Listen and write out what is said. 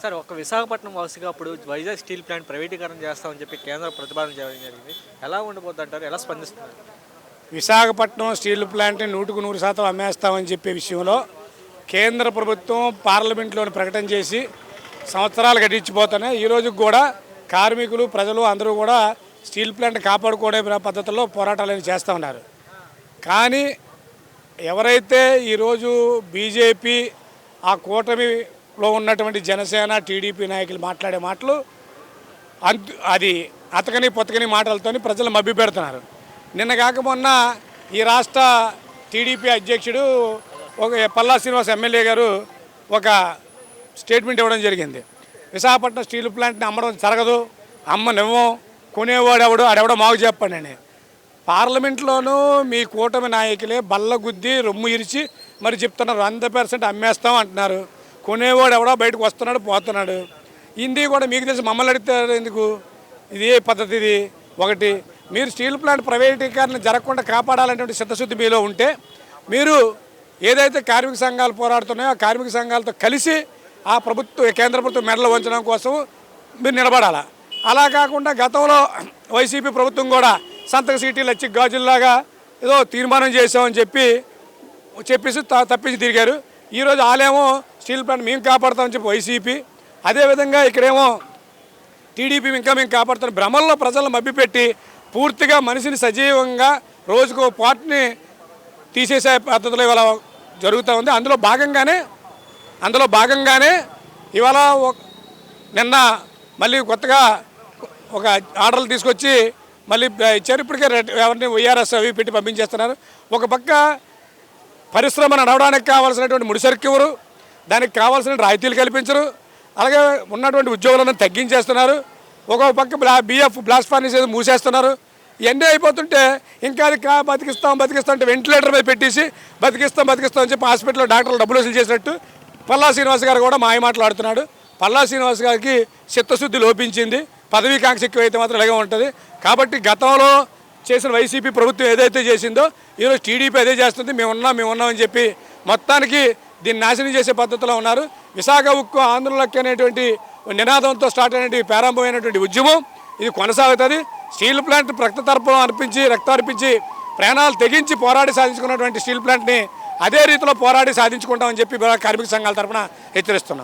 Sir ఒక విశాఖపట్నం వాసిగా అప్పుడు Vizag steel plant ప్రైవేటీకరణ చేస్తామని చెప్పి కేంద్రం ప్రతిపాదన చేయడం జరిగింది. ఎలా ఉండబోద్ది అంటారు? ఎలా స్పందిస్తున్నారు? విశాఖపట్నం స్టీల్ ప్లాంట్ని 100% అమ్మేస్తామని చెప్పే విషయంలో కేంద్ర ప్రభుత్వం పార్లమెంట్లోని ప్రకటన చేసి సంవత్సరాలు గడిచిపోతున్నాయి. ఈరోజు కూడా కార్మికులు ప్రజలు అందరూ కూడా స్టీల్ ప్లాంట్ కాపాడుకోవడే పద్ధతిలో పోరాటాలు చేస్తూ ఉన్నారు. కానీ ఎవరైతే ఈరోజు బీజేపీ ఆ కూటమిలో ఉన్నటువంటి జనసేన టీడీపీ నాయకులు మాట్లాడే మాటలు అది అతకని పొతకని మాటలతోని ప్రజలు మభ్య పెడుతున్నారు. నిన్న కాక మొన్న ఈ రాష్ట్ర టీడీపీ అధ్యక్షుడు ఒక పల్లా శ్రీనివాస్ ఎమ్మెల్యే గారు ఒక స్టేట్మెంట్ ఇవ్వడం జరిగింది. విశాఖపట్నం స్టీల్ ప్లాంట్ని అమ్మడం జరగదు, అమ్మనివ్వం, కొనేవాడు ఆడెవడో మాకు చెప్పండి అని పార్లమెంట్లోనూ మీ కూటమి నాయకులే బల్లగుద్ది రొమ్ము ఇరిచి మరి చెప్తున్నారు. 100% అమ్మేస్తాం అంటున్నారు. కొనేవాడు ఎవడో బయటకు వస్తున్నాడు పోతున్నాడు. హిందీ కూడా మీకు తెలిసి మమ్మల్ని అడుగుతారు ఎందుకు? ఇది ఏ పద్ధతి? ఇది ఒకటి. మీరు స్టీల్ ప్లాంట్ ప్రైవేటీకరణ జరగకుండా కాపాడాలనేటువంటి చిత్తశుద్ధి మీలో ఉంటే మీరు ఏదైతే కార్మిక సంఘాలు పోరాడుతున్నాయో ఆ కార్మిక సంఘాలతో కలిసి ఆ కేంద్ర ప్రభుత్వం మెడలు వంచడం కోసం మీరు నిలబడాలా. అలా కాకుండా గతంలో వైసీపీ ప్రభుత్వం కూడా సంతక సీటీలు వచ్చి గాజుల్లాగా ఏదో తీర్మానం చేసామని చెప్పేసి తప్పించి తిరిగారు. ఈరోజు వాళ్ళేమో స్టీల్ ప్లాంట్ మేము కాపాడుతామని చెప్పి వైసీపీ, అదేవిధంగా ఇక్కడేమో టీడీపీ ఇంకా మేము కాపాడుతాం భ్రమల్లో ప్రజలను మభ్యపెట్టి పూర్తిగా మనిషిని సజీవంగా రోజుకో పార్ట్ని తీసేసే పద్ధతిలో ఇవాళ జరుగుతూ ఉంది. అందులో భాగంగానే ఇవాళ నిన్న మళ్ళీ కొత్తగా ఒక ఆర్డర్లు తీసుకొచ్చి మళ్ళీ ఇచ్చారు. ఇప్పటికే ఎవరిని వైఆర్ఎస్ అవి పెట్టి పంపించేస్తున్నారు. ఒక పక్క పరిశ్రమ నడవడానికి కావాల్సినటువంటి ముడిసరుకు ఇవ్వరు, దానికి కావాల్సిన రాయితీలు కల్పించరు, అలాగే ఉన్నటువంటి ఉద్యోగులను తగ్గించేస్తున్నారు. ఒక పక్క బిఎఫ్ బ్లాస్ట్ ఫర్నేస్ ఏదో మూసేస్తున్నారు. ఇవన్నీ అయిపోతుంటే ఇంకా అది బతికిస్తాం అంటే వెంటిలేటర్ మీద పెట్టేసి బతికిస్తాం అని చెప్పి హాస్పిటల్లో డాక్టర్లు డబ్బులు వసూలు చేసినట్టు పల్లా శ్రీనివాస్ గారు కూడా మాయ మాట్లాడుతున్నాడు. పల్లా శ్రీనివాస్ గారికి చిత్తశుద్ధి లోపించింది. పదవీకాంక్ష ఎక్కువైతే మాత్రం ఇలాగే ఉంటుంది. కాబట్టి గతంలో చేసిన వైసీపీ ప్రభుత్వం ఏదైతే చేసిందో ఈరోజు టీడీపీ అదే చేస్తుంది. మేము ఉన్నామని చెప్పి మొత్తానికి దీన్ని నాశనం చేసే పద్ధతిలో ఉన్నారు. విశాఖ ఉక్కు ఆంధ్రులకి అనేటువంటి నినాదంతో స్టార్ట్ అయినటువంటి ప్రారంభమైనటువంటి ఉద్యమం ఇది కొనసాగుతుంది. స్టీల్ ప్లాంట్ రక్తం అర్పించి ప్రాణాలు తెగించి పోరాడి సాధించుకున్నటువంటి స్టీల్ ప్లాంట్ని అదే రీతిలో పోరాడి సాధించుకుంటామని చెప్పి కార్మిక సంఘాల తరఫున హెచ్చరిస్తున్నాం.